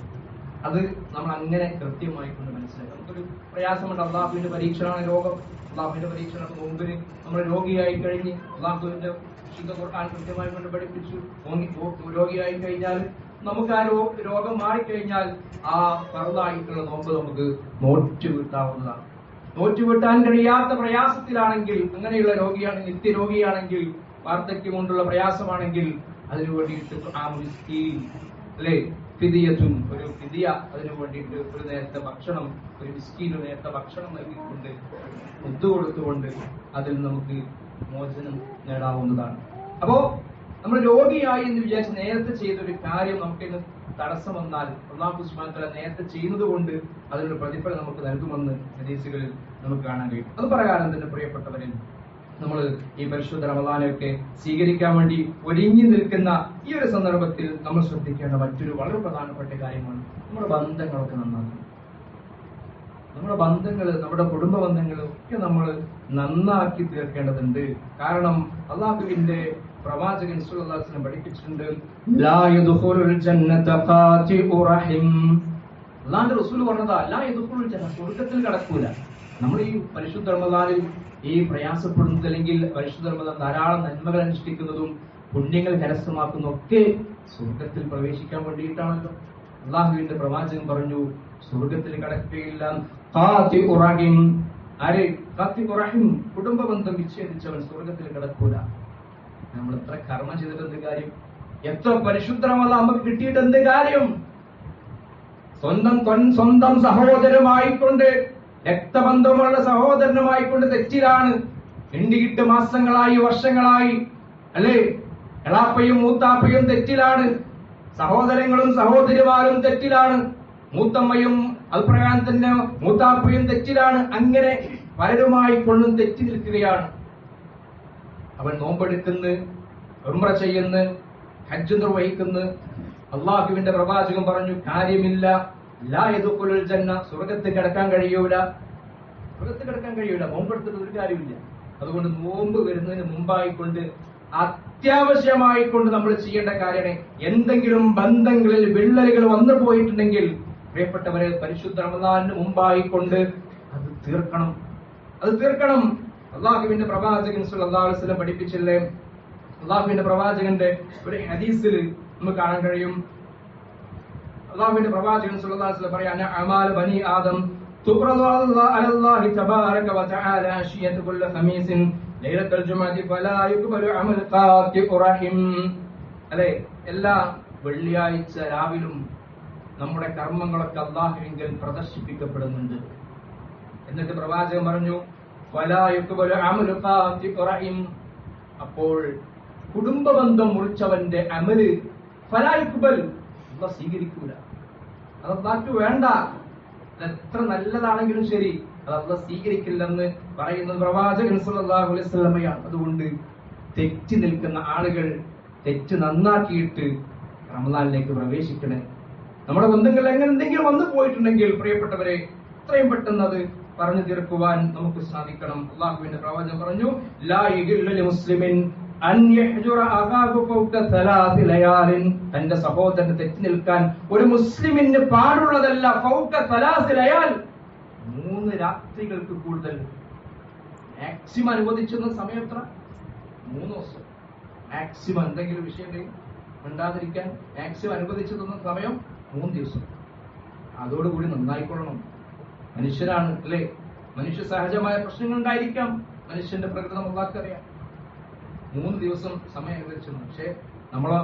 അത് നമ്മൾ അങ്ങനെ കൃത്യമായി കൊണ്ട് മനസ്സിലാക്കാം. നമുക്കൊരു പ്രയാസമുണ്ട്, അള്ളാഹുവിന്റെ പരീക്ഷണമാണ് രോഗം, അള്ളാഹുവിന്റെ പരീക്ഷണമാണ്. മുമ്പിന് നമ്മൾ രോഗിയായി കഴിഞ്ഞ് അള്ളാഹുവിന്റെ വിശുദ്ധ ഖുർആൻ കൃത്യമായി കൊണ്ട് പഠിപ്പിച്ചു രോഗിയായി കഴിഞ്ഞാൽ നമുക്ക് ആ രോഗം മാറിക്കഴിഞ്ഞാൽ ആ ഫർളായിട്ടുള്ള നോമ്പ് നമുക്ക് നോറ്റുവിട്ടാവുന്നതാണ്. നോറ്റുവിട്ടാൻ കഴിയാത്ത പ്രയാസത്തിലാണെങ്കിൽ, അങ്ങനെയുള്ള രോഗിയാണെങ്കിൽ, നിത്യരോഗിയാണെങ്കിൽ, വാർദ്ധക്യം കൊണ്ടുള്ള പ്രയാസമാണെങ്കിൽ അതിനു വേണ്ടിയിട്ട് ആ മിസ്കീൻ അല്ലെ ഫിദിയത്തുൻ, ഒരു ഫിദിയ അതിനു വേണ്ടിയിട്ട് ഒരു നേരത്തെ ഭക്ഷണം, ഒരു മിസ്കീന് നേരത്തെ ഭക്ഷണം നൽകിക്കൊണ്ട് മുദ്ദു കൊടുത്തുകൊണ്ട് അതിൽ നമുക്ക് മോചനം നേടാവുന്നതാണ്. അപ്പോ നമ്മൾ രോഗിയായി എന്ന് വിചാരിച്ച് നേരത്തെ ചെയ്തൊരു കാര്യം നമുക്കിന്ന് തടസ്സം വന്നാൽ അല്ലാഹു സുബ്ഹാനഹു വ തആല നേരത്തെ ചെയ്യുന്നത് കൊണ്ട് അതിനൊരു പ്രതിഫലം നമുക്ക് നൽകുമെന്ന് ഹദീസുകളിൽ നമുക്ക് കാണാൻ കഴിയും. അത് പ്രകാരം തന്നെ പ്രിയപ്പെട്ടവരിൽ നമ്മൾ ഈ പരിശുദ്ധ റമദാനൊക്കെ സ്വീകരിക്കാൻ വേണ്ടി ഒരുങ്ങി നിൽക്കുന്ന ഈ ഒരു സന്ദർഭത്തിൽ നമ്മൾ ശ്രദ്ധിക്കേണ്ട മറ്റൊരു വളരെ പ്രധാനപ്പെട്ട കാര്യമാണ് നമ്മുടെ ബന്ധങ്ങളൊക്കെ നന്നാക്കണം. നമ്മുടെ ബന്ധങ്ങൾ, നമ്മുടെ കുടുംബ ബന്ധങ്ങൾ ഒക്കെ നമ്മൾ നന്നാക്കി തീർക്കേണ്ടതുണ്ട്. കാരണം അല്ലാഹുവിന്റെ പ്രവാചകൻ സല്ലല്ലാഹു അലൈഹി വസല്ലം പഠിപ്പിച്ചിട്ടുണ്ട്, ലാ യദ്ഖുലുൽ ജന്നത ഖാതിഉ റഹിം. അല്ലാഹുവിന്റെ റസൂൽ പറഞ്ഞതാ, ലാ യദ്ഖുലുൽ ജന്ന, സ്വർഗ്ഗത്തിൽ കടക്കൂല. നമ്മൾ ഈ പരിശുദ്ധ റമദാനിൽ ഈ പ്രയാസപ്പെടുന്നത്, അല്ലെങ്കിൽ പരിശുദ്ധ റമദാൻ ധാരാളം നന്മകൾ അനുഷ്ഠിക്കുന്നതും പുണ്യങ്ങൾ കരസ്ഥമാക്കുന്നതും ഒക്കെ സ്വർഗ്ഗത്തിൽ പ്രവേശിക്കാൻ വേണ്ടിയിട്ടാണല്ലോ. അല്ലാഹുവിന്റെ പ്രവാചകൻ പറഞ്ഞു, സ്വർഗ്ഗത്തിൽ കടക്കുകയില്ല. ഖാതിഉ റഹിം, ആരെ? ഖാതിഉ റഹിം, കുടുംബ ബന്ധം വിച്ഛേദിച്ചവൻ സ്വർഗ്ഗത്തിൽ കടക്കൂല. നമ്മൾ എത്ര കർമ്മം ചെയ്തിട്ട് എന്ത് കാര്യം? എത്ര പരിശുദ്ധ റമദാൻ നമുക്ക് കിട്ടിയിട്ട് എന്ത് കാര്യം? സ്വന്തം സഹോദരമായിക്കൊണ്ട്, രക്തബന്ധമുള്ള സഹോദരനുമായിക്കൊണ്ട് തെറ്റിലാണ്. എണ്ടിയിട്ട് മാസങ്ങളായി, വർഷങ്ങളായി, അല്ലേ? എളാപ്പയും മൂത്താപ്പയും തെറ്റിലാണ്, സഹോദരങ്ങളും സഹോദരിമാരും തെറ്റിലാണ്, മൂത്തമ്മയും അഭിപ്രായം തന്നെ മൂത്താപ്പയും തെറ്റിലാണ്. അങ്ങനെ പലരുമായി കൊണ്ടും തെറ്റി നിൽക്കുകയാണ്. അവൻ നോമ്പെടുക്കുന്നു, ഉംറ ചെയ്യുന്നു, ഹജ്ജ് നിർവഹിക്കുന്നു. അള്ളാഹുവിന്റെ പ്രവാചകൻ പറഞ്ഞു, കാര്യമില്ല, ലാ യദ്ഖുലുൽ ജന്ന, സ്വർഗ്ഗത്തിൽ കിടക്കാൻ കഴിയൂല. സ്വർഗ്ഗത്തിൽ കിടക്കാൻ കഴിയൂല, നോമ്പെടുത്തിട്ട് ഒരു കാര്യമില്ല. അതുകൊണ്ട് നോമ്പ് വരുന്നതിന് മുമ്പായിക്കൊണ്ട്, അത്യാവശ്യമായിക്കൊണ്ട് നമ്മൾ ചെയ്യേണ്ട കാര്യമാണ്, എന്തെങ്കിലും ബന്ധങ്ങളിൽ വിള്ളലുകൾ വന്നു പോയിട്ടുണ്ടെങ്കിൽ പ്രിയപ്പെട്ടവരെ, പരിശുദ്ധ റമദാനിന് മുമ്പായിക്കൊണ്ട് അത് തീർക്കണം. അത് തീർക്കണം. അള്ളാഹുവിന്റെ പ്രവാചകൻ സല്ലല്ലാഹു അലൈഹി വസല്ലം പഠിപ്പിച്ചില്ലേ? അള്ളാഹുവിന്റെ പ്രവാചകന്റെ ഒരു ഹദീസിൽ നമുക്ക് കാണാൻ കഴിയും. അള്ളാഹുവിന്റെ പ്രവാചകൻ സല്ലല്ലാഹു അലൈഹി വസല്ലം പറയാൻ, അമാൽ ബനി ആദം തുബ്റദു അലല്ലാഹി തബാരക വ തആല അശിയത കുല്ല ഖമീസിൻ ലൈലത്തുൽ ജുമുഅത്തി ഫലാ യുഖ്ബലു അമൽ ഖാതിഉ റഹിം. അല്ലേ? എല്ലാ വെള്ളിയാഴ്ച രാവിലും നമ്മുടെ കർമ്മങ്ങളൊക്കെ അള്ളാഹുവിങ്കൽ പ്രദർശിപ്പിക്കപ്പെടുന്നുണ്ട്. എന്നിട്ട് പ്രവാചകൻ പറഞ്ഞു, ഫലാ യുഖ്ബലു അമൽ ഖാതിഉ റഹിം. അപ്പോൾ കുടുംബ ബന്ധം മുറിച്ചവന്റെ അമല് ഫലാ യുഖ്ബൽ, അല്ലാഹു സ്വീകരിക്കൂല. അത് അല്ലാഹു വേണ്ട. എത്ര നല്ലതാണെങ്കിലും ശരി, അത് അല്ലാഹു സ്വീകരിക്കില്ലെന്ന് പറയുന്നത് പ്രവാചകൻ സല്ലല്ലാഹു അലൈഹി വസല്ലമയാണ്. അതുകൊണ്ട് തെറ്റി നിൽക്കുന്ന ആളുകൾ തെറ്റ് നന്നാക്കിയിട്ട് റമദാനിലേക്ക് പ്രവേശിക്കണേ. നമ്മുടെ ബന്ധങ്ങളിൽ എങ്ങനെ എന്തെങ്കിലും വന്നു പോയിട്ടുണ്ടെങ്കിൽ പ്രിയപ്പെട്ടവരെ, എത്രയും പെട്ടെന്ന് അത് പറഞ്ഞു തീർക്കുവാൻ നമുക്ക് സാധിക്കണം. അള്ളാഹുവിന്റെ പ്രവാചകൻ പറഞ്ഞു, ലാ യഹില്ലു ലിമുസ്ലിമിൻ അൻ യഹ്ജുറ അഖാഹു ഫൗക സലാസി ലയാലിൻ. തന്റെ സഹോദരന് തെറ്റി നിൽക്കാൻ ഒരു മുസ്ലിമിന് പാടുള്ളതല്ല. ഫൗക സലാസി ലയാൽ, 3 രാത്രികൾക്ക് കൂടുതൽ. മാക്സിമം അനുവദിച്ചിരുന്ന സമയം എത്ര? 3 ദിവസം. മാക്സിമം എന്തെങ്കിലും വിഷയം ഉണ്ടാതിരിക്കാൻ മാക്സിമം അനുവദിച്ചു തന്ന സമയം 3 ദിവസം. അതോടുകൂടി നന്നായിക്കൊള്ളണം. മനുഷ്യരാണ്, അല്ലെ? മനുഷ്യ സഹജമായ പ്രശ്നങ്ങൾ ഉണ്ടായിരിക്കാം. മനുഷ്യന്റെ പ്രകൃതം അല്ലാഹുവിനറിയാം. 3 ദിവസം സമയം അനുവദിച്ചു. പക്ഷെ നമ്മളോ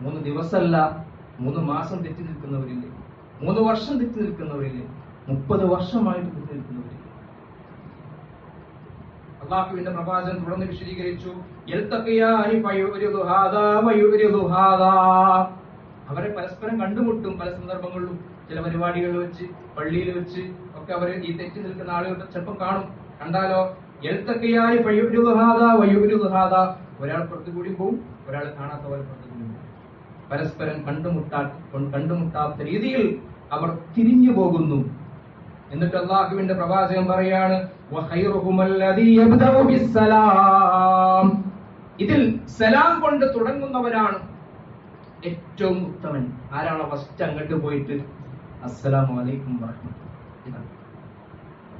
3 ദിവസമല്ല, 3 മാസം തെറ്റി നിൽക്കുന്നവരില്ലേ? 3 വർഷം തെറ്റി നിൽക്കുന്നവരില്ലേ? 30 വർഷമായിട്ട് തെറ്റി നിൽക്കുന്നവരില്ലേ? അള്ളാഹുവിന്റെ പ്രവാചകൻ തുടർന്ന് വിശദീകരിച്ചു, യൽതഖിയാനി ഫയുരിദു ഹാദാ വയുരിദു ഹാദാ. അവരെ പരസ്പരം കണ്ടുമുട്ടും പല സന്ദർഭങ്ങളിലും. ചില പരിപാടികളിൽ വെച്ച്, പള്ളിയിൽ വെച്ച് ഒക്കെ അവരെ ഈ തെറ്റി നിൽക്കുന്ന ആളുകൾ ചിലപ്പം കാണും. കണ്ടാലോ, യൽതഖിയാനി ഫയുരിദു ഹാദാ വയുരിദു ഹാദാ. ഒരാൾ പുറത്തു കൂടി പോവും, ഒരാൾ കാണാത്തവർ പുറത്തു കൂടി പോവും. പരസ്പരം കണ്ടുമുട്ടാത്ത രീതിയിൽ അവർ തിരിഞ്ഞു പോകുന്നു. എന്നിട്ട് അള്ളാഹുവിന്റെ പ്രവാചകൻ പറയാണ്, ഇതിൽ സലാം കൊണ്ട് തുടങ്ങുന്നവരാണ് ഏറ്റവും ഉത്തമൻ ആരാണോ ഫസ്റ്റ് അങ്ങോട്ട് പോയിട്ട് അസ്സലാമു അലൈക്കും വറഹ്മത്തുള്ളാഹി,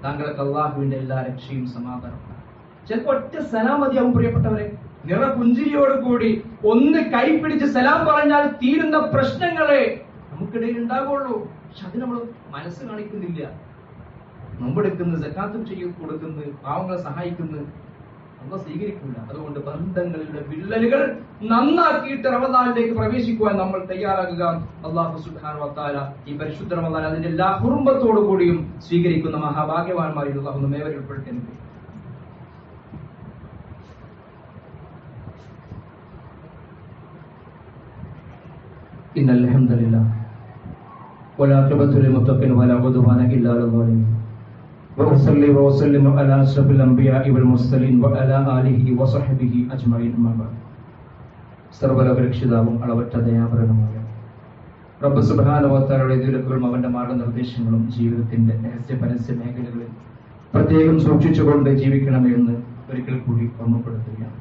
താങ്കൾക്ക് അള്ളാഹുവിന്റെ എല്ലാ രക്ഷയും സമാധാനവും. ചിലപ്പോ ഒറ്റ സലാം മതിയാവും പ്രിയപ്പെട്ടവരെ. നിറപുഞ്ചിരിയോട് കൂടി ഒന്ന് കൈപിടിച്ച് സലാം പറഞ്ഞാൽ തീരുന്ന പ്രശ്നങ്ങളെ നമുക്കിടയിൽ ഉണ്ടാകുള്ളൂ. പക്ഷെ അത് നമ്മൾ മനസ്സ് കാണിക്കുന്നില്ല. നോമ്പെടുക്കുന്നു, സക്കാത്തും ചെയ്ത് കൊടുക്കുന്നു, പാവങ്ങളെ സഹായിക്കുന്നു, അള്ളാഹ് സ്വീകരിക്കില്ല. അതുകൊണ്ട് ബന്ധങ്ങളുടെ വിള്ളലുകൾ നന്നാക്കിയിട്ട് റമദാനിലേക്ക് പ്രവേശിക്കുവാൻ നമ്മൾ തയ്യാറാകുക. അല്ലാഹു സുബ്ഹാനഹു വ തആല ഈ പരിശുദ്ധ റമദാൻ അതിന്റെ എല്ലാ കുറുമ്പത്തോടു കൂടിയും സ്വീകരിക്കുന്ന മഹാഭാഗ്യവാന്മാരിൽ അല്ലാഹു നമ്മെ ഉൾപ്പെടുത്തി. ഇന്നൽ ഹംദുലില്ലാഹ് വലാഖിബത്തു ലിൽമുത്തഖീൻ വലാ ഉദ്വാന ഇല്ലാ അലൽ ളാലിമീൻ വഅസ്സല്ലി വഅസ്സല്ലിമു അലാ അഷ്റഫിൽ അംബിയാഇ വൽ മുർസലീൻ വഅലാ ആലിഹി വസഹ്ബിഹി അജ്മഈൻ. അമ്മാ ബഅദ്. സർവ്വലോകരക്ഷിതാവും അളവറ്റ ദയാപരനുമായ റബ്ബ് സുബ്ഹാനഹു വ തആലയുടെ വിലക്കുകളും അവന്റെ മാർഗ്ഗനിർദ്ദേശങ്ങളും ജീവിതത്തിന്റെ രഹസ്യ പരസ്യ മേഖലകളിൽ പ്രത്യേകം സൂക്ഷിച്ചുകൊണ്ട് ജീവിക്കണമെന്ന് ഒരിക്കൽ കൂടി ഓർമ്മപ്പെടുത്തുകയാണ്.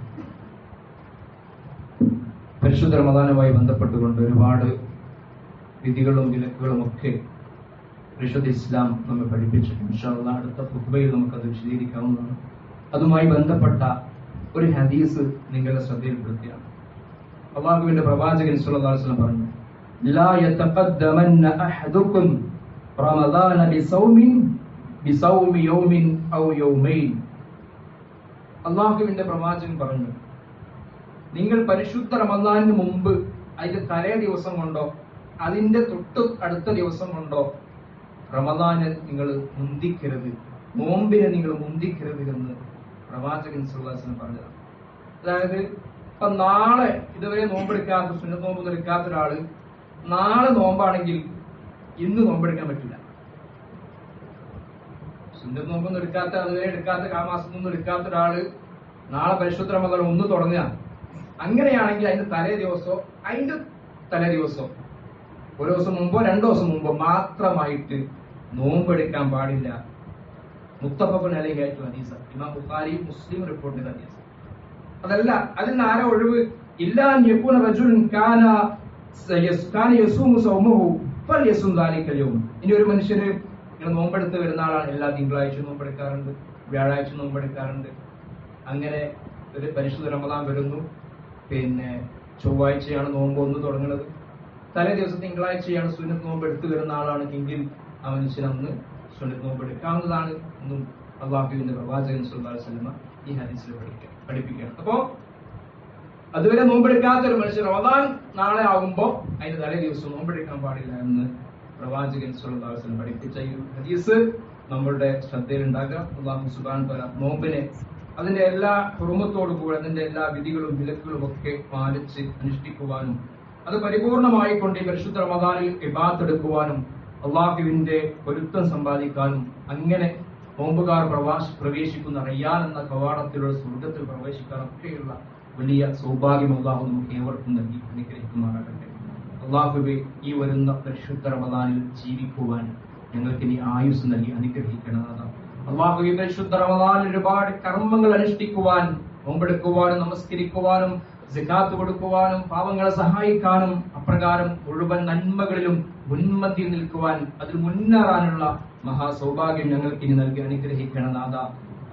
പരിശുദ്ധ റമദാനുമായി ബന്ധപ്പെട്ടുകൊണ്ട് ഒരുപാട് വിധികളും വിലക്കുകളും ഒക്കെ പരിശുദ്ധ ഇസ്ലാം നമ്മെ പഠിപ്പിച്ചു. ഇൻഷാ അല്ലാഹ് അടുത്ത ഖുത്ബയിൽ നമുക്കത് വിശദീകരിക്കാവുന്നതാണ്. അതുമായി ബന്ധപ്പെട്ട ഒരു ഹദീസ് നിങ്ങളുടെ ശ്രദ്ധയിൽപ്പെടുത്തിയാണ്. അല്ലാഹുവിന്റെ പ്രവാചകൻ സ്വല്ലല്ലാഹു അലൈഹി വസല്ലം പറഞ്ഞു, ലാ യതഖദ്ദമന്ന അഹദുകും റമദാന ബിസൗമി യൗമിൻ ഔ യൗമൈൻ. അല്ലാഹുവിന്റെ പ്രവാചകൻ പറഞ്ഞു, നിങ്ങൾ പരിശുദ്ധ റമദാനിന് മുമ്പ് അതിന്റെ തലേ ദിവസം കൊണ്ടോ അതിന്റെ തൊട്ട് അടുത്ത ദിവസം കൊണ്ടോ റമദാനെ നിങ്ങൾ മുന്തിക്കരുത്, നോമ്പിനെ നിങ്ങൾ മുന്തിക്കരുത് എന്ന് പ്രവാചകൻ സ്വല്ലല്ലാഹു അലൈഹി വസല്ലം പറഞ്ഞതാണ്. അതായത് ഇപ്പൊ നാളെ ഇതുവരെ നോമ്പെടുക്കാത്ത, സുന്നത്ത് നോമ്പൊന്നും എടുക്കാത്ത ഒരാള് നാളെ നോമ്പാണെങ്കിൽ ഇന്ന് നോമ്പെടുക്കാൻ പറ്റില്ല. സുന്നത്ത് നോമ്പൊന്നും എടുക്കാത്ത, അതുവരെ എടുക്കാത്ത, കാമാസത്തൊന്നും എടുക്കാത്ത ഒരാള് നാളെ പരിശുദ്ധ റമദാൻ ഒന്ന് തുടങ്ങുക, അങ്ങനെയാണെങ്കിൽ അതിന്റെ തലേ ദിവസമോ ഒരു ദിവസം മുമ്പോ 2 ദിവസം മുമ്പോ മാത്രമായിട്ട് നോമ്പെടുക്കാൻ പാടില്ല. മുത്തഫഖുൻ അലൈഹി ആയിട്ടുള്ള ഹദീസ്, ഇമാം ബുഖാരി മുസ്ലിം റിപ്പോർട്ട് ചെയ്ത ഹദീസ്. അതല്ല, അതിൽ നിന്ന് ആരോ ഒഴിവ്, ഇല്ലാ അൻ യകൂന റജുലുൻ കാന യസൂമു സൗമഹു ഫൽയസും ദാലിക യൗം. ഇനി ഒരു മനുഷ്യന് നിങ്ങൾ നോമ്പെടുത്ത് വരുന്ന ആളാണ്, എല്ലാ തിങ്കളാഴ്ച നോമ്പെടുക്കാറുണ്ട്, വ്യാഴാഴ്ച നോമ്പെടുക്കാറുണ്ട്, അങ്ങനെ ഒരു പരിശുദ്ധ റമദാൻ വരുന്നു, പിന്നെ ചൊവ്വാഴ്ചയാണ് നോമ്പ് ഒന്ന് തുടങ്ങുന്നത്, തലേ ദിവസം തിങ്കളാഴ്ചയാണ് സുന്നത്ത് നോമ്പ് എടുത്തു വരുന്ന ആളാണ് എങ്കിൽ ആ മനുഷ്യൻ അന്ന് സുന്നത്ത് നോമ്പ് എടുക്കാവുന്നതാണ് എന്നും അല്ലാഹുവിന്റെ പ്രവാചകൻ സ്വല്ലല്ലാഹു അലൈഹി വസല്ലം ഈ ഹദീസിൽ പഠിപ്പിക്കുകയാണ്. അപ്പോ അതുവരെ നോമ്പെടുക്കാത്ത ഒരു മനുഷ്യൻ റമദാൻ നാളെ ആകുമ്പോ അതിന്റെ തലേ ദിവസം നോമ്പെടുക്കാൻ പാടില്ല എന്ന് പ്രവാചകൻ സ്വല്ലല്ലാഹു അലൈഹി വസല്ലം പഠിപ്പിച്ച ഈ ഹദീസ് നമ്മളുടെ ശ്രദ്ധയിലുണ്ടാക്കുക. അല്ലാഹു സുബ്ഹാനഹു വ തആല നോമ്പിനെ അതിന്റെ എല്ലാ ഹുർമത്തോടു കൂടി അതിന്റെ എല്ലാ വിധികളും വിലക്കുകളും ഒക്കെ പാലിച്ച് അനുഷ്ഠിക്കുവാനും അത് പരിപൂർണമായി കൊണ്ട് ഈ പരിശുദ്ധ റമദാനിൽ ഇബാദത്ത് എടുക്കുവാനും അള്ളാഹുവിന്റെ പൊരുത്തം സമ്പാദിക്കാനും അങ്ങനെ നോമ്പുകാർ പ്രവേശിക്കുന്ന റയ്യാൻ എന്ന കവാടത്തിലുള്ള സ്വർഗത്തിൽ പ്രവേശിക്കാനൊക്കെയുള്ള വലിയ സൗഭാഗ്യം അള്ളാഹു നമുക്ക് ഏവർക്കും നൽകി അനുഗ്രഹിക്കുമാറാകട്ടെ. അള്ളാഹുവെ, ഈ വരുന്ന പരിശുദ്ധ റമദാനിൽ ജീവിക്കുവാൻ ഞങ്ങൾക്ക് ഇനി ആയുസ് നൽകി അനുഗ്രഹിക്കണമെന്നാണ്. അള്ളാഹു ഈ പരിശുദ്ധ റമദാനിൽ ഒരുപാട് കർമ്മങ്ങൾ അനുഷ്ഠിക്കുവാൻ, നോമ്പെടുക്കുവാനും നമസ്കരിക്കുവാനും സകാത്ത് കൊടുക്കുവാനും പാവങ്ങളെ സഹായിക്കാനും അപ്രകാരം മുഴുവൻ നന്മകളിലും മുൻപന്തിയിൽ നിൽക്കുവാൻ, അതിൽ മുന്നേറാനുള്ള മഹാസൗഭാഗ്യം ഞങ്ങൾക്ക് ഇനി നൽകി അനുഗ്രഹിക്കണം നാഥ.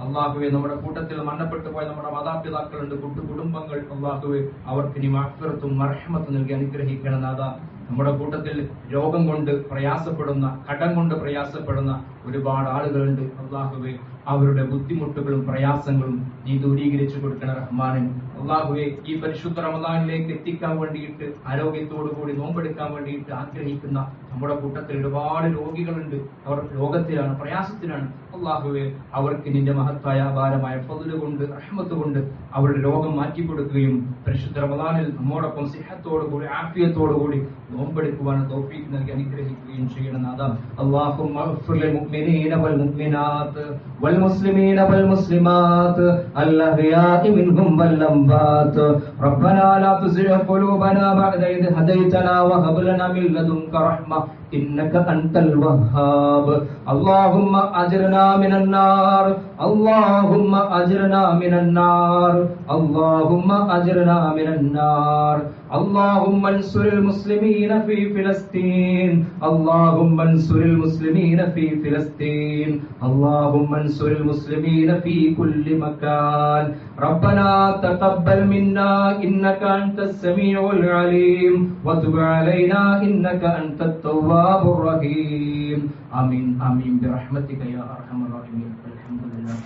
അള്ളാഹുവെ, നമ്മുടെ കൂട്ടത്തിൽ മരണപ്പെട്ടു പോയ നമ്മുടെ മാതാപിതാക്കളുണ്ട്, കുടുംബങ്ങൾ, അള്ളാഹുവെ അവർക്ക് ഇനി മഗ്ഫിറത്തും മർഹമത്തും നൽകി അനുഗ്രഹിക്കണം നാഥ. നമ്മുടെ കൂട്ടത്തിൽ രോഗം കൊണ്ട് പ്രയാസപ്പെടുന്ന, കടം കൊണ്ട് പ്രയാസപ്പെടുന്ന ഒരുപാട് ആളുകളുണ്ട്. അള്ളാഹുവെ, അവരുടെ ബുദ്ധിമുട്ടുകളും പ്രയാസങ്ങളും നീ ദൂരീകരിച്ചു കൊടുക്കണം റഹ്മാനൻ. അള്ളാഹുവെ, ഈ പരിശുദ്ധ റമദാനിലേക്ക് എത്തിക്കാൻ വേണ്ടിയിട്ട് ആരോഗ്യത്തോടു കൂടി നോമ്പെടുക്കാൻ വേണ്ടിയിട്ട് ആഗ്രഹിക്കുന്ന നമ്മുടെ കൂട്ടത്തിൽ ഒരുപാട് രോഗികളുണ്ട്. അവർ രോഗത്തിലാണ്, പ്രയാസത്തിലാണ്. അള്ളാഹുവെ, അവർക്ക് നിന്റെ മഹത്തായ അപാരമായ ഫദ്ല് കൊണ്ട്, റഹ്മത്ത് കൊണ്ട് അവരുടെ രോഗം മാറ്റിക്കൊടുക്കുകയും പരിശുദ്ധ റമദാനിൽ നമ്മോടൊപ്പം സിഹത്തോടുകൂടി ആഫിയത്തോടുകൂടി നോമ്പെടുക്കുവാൻ തൗഫീഖ് നൽകി അനുഗ്രഹിക്കുകയും ചെയ്യണം നാഥ. അല്ലാഹുമ്മ ഗ്ഫിർ ലിൽ മുഅ്മിനീന വൽ മുഅ്മിനാത്ത് വൽ മുസ്ലിമീന വൽ മുസ്ലിമാത്ത് അൽഅഹ്യാഇ മിൻഹും വൽ അംവാത്ത്. റബ്ബനാ ലാ തുസിഗ് ഖുലൂബനാ ബഅദ ഇദ് ഹദൈതനാ വഹബ് ലനാ മിൻ ലദുൻക റഹ്മ ഇന്നക അൻതൽ വഹ്ഹാബ്. അല്ലാഹുമ്മ അജ്ർനാ മിനൻ നാർ, അല്ലാഹുമ്മ അജ്ർനാ മിനൻ നാർ, അല്ലാഹുമ്മ അജ്ർനാ മിനൻ നാർ, اللهم انصر المسلمين في فلسطين اللهم انصر المسلمين في فلسطين اللهم انصر المسلمين في كل مكان ربنا تقبل منا إنك أنت السميع العليم وتب علينا إنك أنت التواب الرحيم آمين آمين برحمتك يا أرحم الراحمين الحمد لله.